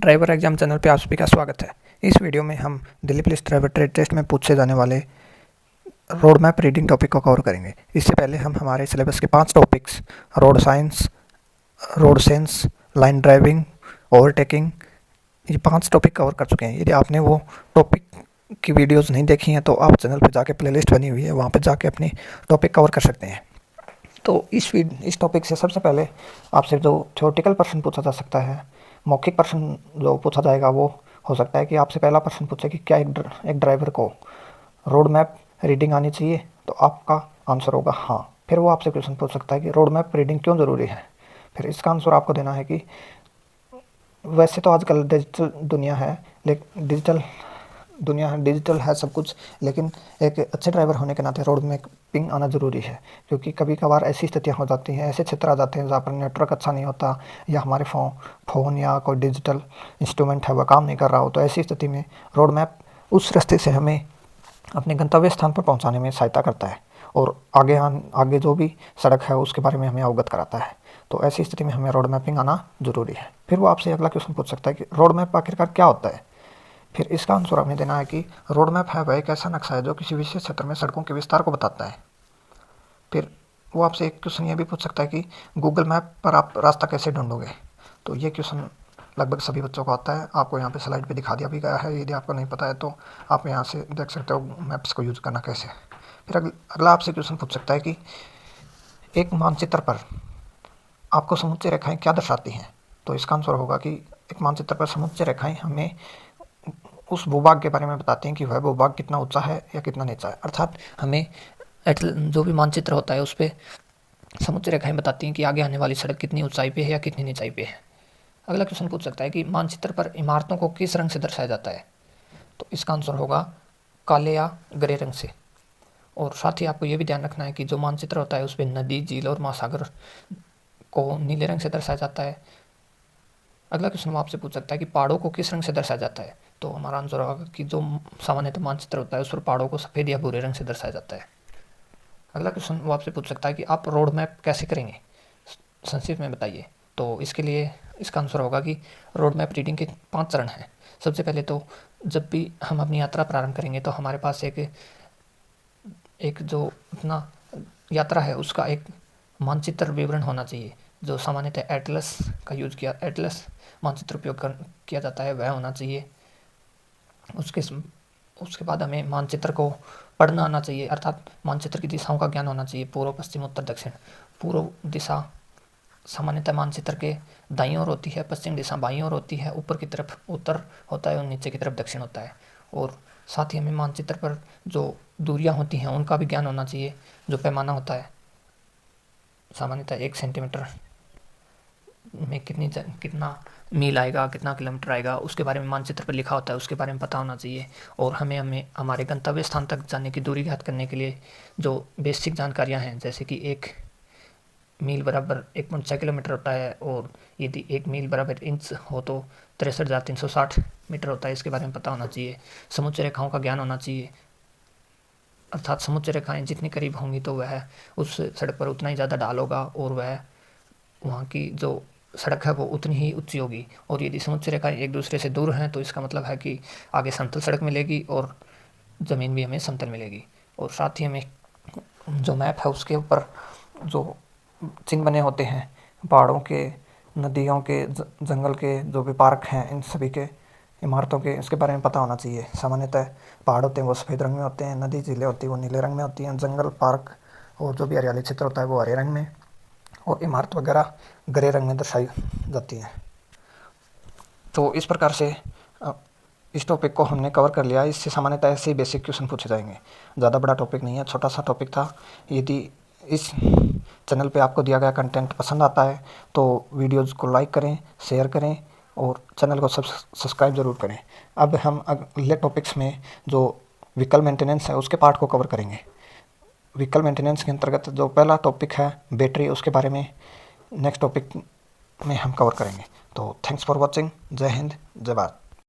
Driver exam channel पे आप सभी का स्वागत है। इस वीडियो में हम Delhi police driver trade test में पूछे जाने वाले रोड मैप रीडिंग टॉपिक को कवर करेंगे। इससे पहले हम हमारे सिलेबस के 5 topics road science, road sense, line driving, overtaking, ये 5 टॉपिक कवर कर चुके हैं। यदि आपने वो टॉपिक की वीडियोज़ नहीं देखी हैं तो आप चैनल पर जाके प्लेलिस्ट बनी हुई है, वहाँ पर जाके अपनी टॉपिक कवर कर सकते हैं। तो इस टॉपिक से सबसे पहले आपसे जो थ्योरेटिकल प्रश्न पूछा जा सकता है, मौखिक प्रश्न जो पूछा जाएगा वो हो सकता है कि आपसे पहला प्रश्न पूछे कि क्या एक ड्राइवर को रोड मैप रीडिंग आनी चाहिए, तो आपका आंसर होगा हाँ। फिर वो आपसे क्वेश्चन पूछ सकता है कि रोड मैप रीडिंग क्यों ज़रूरी है। फिर इसका आंसर आपको देना है कि वैसे तो आजकल डिजिटल दुनिया है, लेकिन डिजिटल है सब कुछ, लेकिन एक अच्छे ड्राइवर होने के नाते रोड मैपिंग आना ज़रूरी है। क्योंकि कभी कभार ऐसी स्थितियाँ हो जाती हैं, ऐसे क्षेत्र आ जाते हैं जहाँ पर नेटवर्क अच्छा नहीं होता या हमारे फ़ोन या कोई डिजिटल इंस्ट्रूमेंट है वह काम नहीं कर रहा हो, तो ऐसी स्थिति में रोड मैप उस रास्ते से हमें अपने गंतव्य स्थान पर पहुँचाने में सहायता करता है और आगे जो भी सड़क है उसके बारे में हमें अवगत कराता है। तो ऐसी स्थिति में हमें रोड मैपिंग आना ज़रूरी है। फिर वो आपसे अगला क्वेश्चन पूछ सकता है कि रोड मैप आखिरकार क्या होता है। फिर इसका आंसर हमें देना है कि रोड मैप है वह एक ऐसा नक्शा है जो किसी विशेष क्षेत्र में सड़कों के विस्तार को बताता है। फिर वो आपसे एक क्वेश्चन ये भी पूछ सकता है कि गूगल मैप पर आप रास्ता कैसे ढूंढोगे। तो ये क्वेश्चन लगभग सभी बच्चों को आता है। आपको यहाँ पे स्लाइड पे दिखा दिया भी गया है, यदि आपको नहीं पता है तो आप यहाँ से देख सकते हो मैप्स को यूज़ करना कैसे। फिर अगला आपसे क्वेश्चन पूछ सकता है कि एक मानचित्र पर आपको समुच्चय रेखाएँ क्या दर्शाती हैं। तो इसका आंसर होगा कि एक मानचित्र पर समुच्चय रेखाएँ हमें उस भूभाग के बारे में बताते हैं कि वह भूभाग कितना ऊंचा है या कितना नीचा है। अर्थात हमें जो भी मानचित्र होता है उस पर समुच्चय रेखाएं बताती हैं कि आगे आने वाली सड़क कितनी ऊंचाई पे है या कितनी नीचाई पे है। अगला क्वेश्चन पूछ सकता है कि मानचित्र पर इमारतों को किस रंग से दर्शाया जाता है। तो इसका आंसर होगा काले या ग्रे रंग से। और साथ ही आपको ये भी ध्यान रखना है कि जो मानचित्र होता है उस पर नदी, झील और महासागर को नीले रंग से दर्शाया जाता है। अगला क्वेश्चन आपसे पूछ सकता है कि पहाड़ों को किस रंग से दर्शाया जाता है। तो हमारा आंसर होगा कि जो सामान्यतः मानचित्र होता है उस पर पहाड़ों को सफ़ेद या भूरे रंग से दर्शाया जाता है। अगला क्वेश्चन वो आपसे पूछ सकता है कि आप रोड मैप कैसे करेंगे, संक्षिप्त में बताइए। तो इसके लिए इसका आंसर होगा कि रोड मैप रीडिंग के 5 चरण हैं। सबसे पहले तो जब भी हम अपनी यात्रा प्रारंभ करेंगे तो हमारे पास एक जो अपना यात्रा है उसका एक मानचित्र विवरण होना चाहिए, जो सामान्यतः एटलस मानचित्र उपयोग किया जाता है वह होना चाहिए। उसके बाद हमें मानचित्र को पढ़ना आना चाहिए, अर्थात मानचित्र की दिशाओं का ज्ञान होना चाहिए, पूर्व, पश्चिम, उत्तर, दक्षिण। पूर्व दिशा सामान्यतः मानचित्र के दाईं ओर होती है, पश्चिम दिशा बाईं ओर होती है, ऊपर की तरफ उत्तर होता है और नीचे की तरफ दक्षिण होता है। और साथ ही हमें मानचित्र पर जो दूरियां होती हैं उनका भी ज्ञान होना चाहिए। जो पैमाना होता है सामान्यतः 1 सेंटीमीटर में कितना मील आएगा, कितना किलोमीटर आएगा, उसके बारे में मानचित्र पर लिखा होता है, उसके बारे में पता होना चाहिए। और हमें हमारे गंतव्य स्थान तक जाने की दूरी ज्ञात करने के लिए जो बेसिक जानकारियां हैं, जैसे कि 1 मील बराबर 1.6 किलोमीटर होता है, और यदि 1 मील बराबर इंच हो तो 63,360 मीटर होता है, इसके बारे में पता होना चाहिए। समुच्चय रेखाओं का ज्ञान होना चाहिए, अर्थात समुच्चय रेखाएँ जितनी करीब होंगी तो वह उस सड़क पर उतना ही ज़्यादा ढाल होगा और वहाँ की जो सड़क है वो उतनी ही ऊंची होगी। और यदि समुच्चय रेखाएं एक दूसरे से दूर हैं तो इसका मतलब है कि आगे समतल सड़क मिलेगी और ज़मीन भी हमें समतल मिलेगी। और साथ ही हमें जो मैप है उसके ऊपर जो चिन्ह बने होते हैं पहाड़ों के, नदियों के, जंगल के, जो भी पार्क हैं, इन सभी के, इमारतों के, इसके बारे में पता होना चाहिए। सामान्यतः पहाड़ होते हैं वो सफ़ेद रंग में होते हैं, नदी, झीलें होती हैं वो नीले रंग में होती हैं, जंगल, पार्क और जो भी हरियाली क्षेत्र होता है वो हरे रंग में, और इमारत वगैरह ग्रे रंग में दर्शाई जाती है। तो इस प्रकार से इस टॉपिक को हमने कवर कर लिया। इससे सामान्यतः ऐसे ही बेसिक क्वेश्चन पूछे जाएंगे। ज़्यादा बड़ा टॉपिक नहीं है, छोटा सा टॉपिक था। यदि इस चैनल पे आपको दिया गया कंटेंट पसंद आता है तो वीडियोज़ को लाइक करें, शेयर करें और चैनल को सब्सक्राइब ज़रूर करें। अब हम अगले टॉपिक्स में जो व्हीकल मेंटेनेंस है उसके पार्ट को कवर करेंगे। व्हीकल मेंटेनेंस के अंतर्गत जो पहला टॉपिक है बैटरी, उसके बारे में नेक्स्ट टॉपिक में हम कवर करेंगे। तो थैंक्स फॉर वॉचिंग। जय हिंद, जय भारत।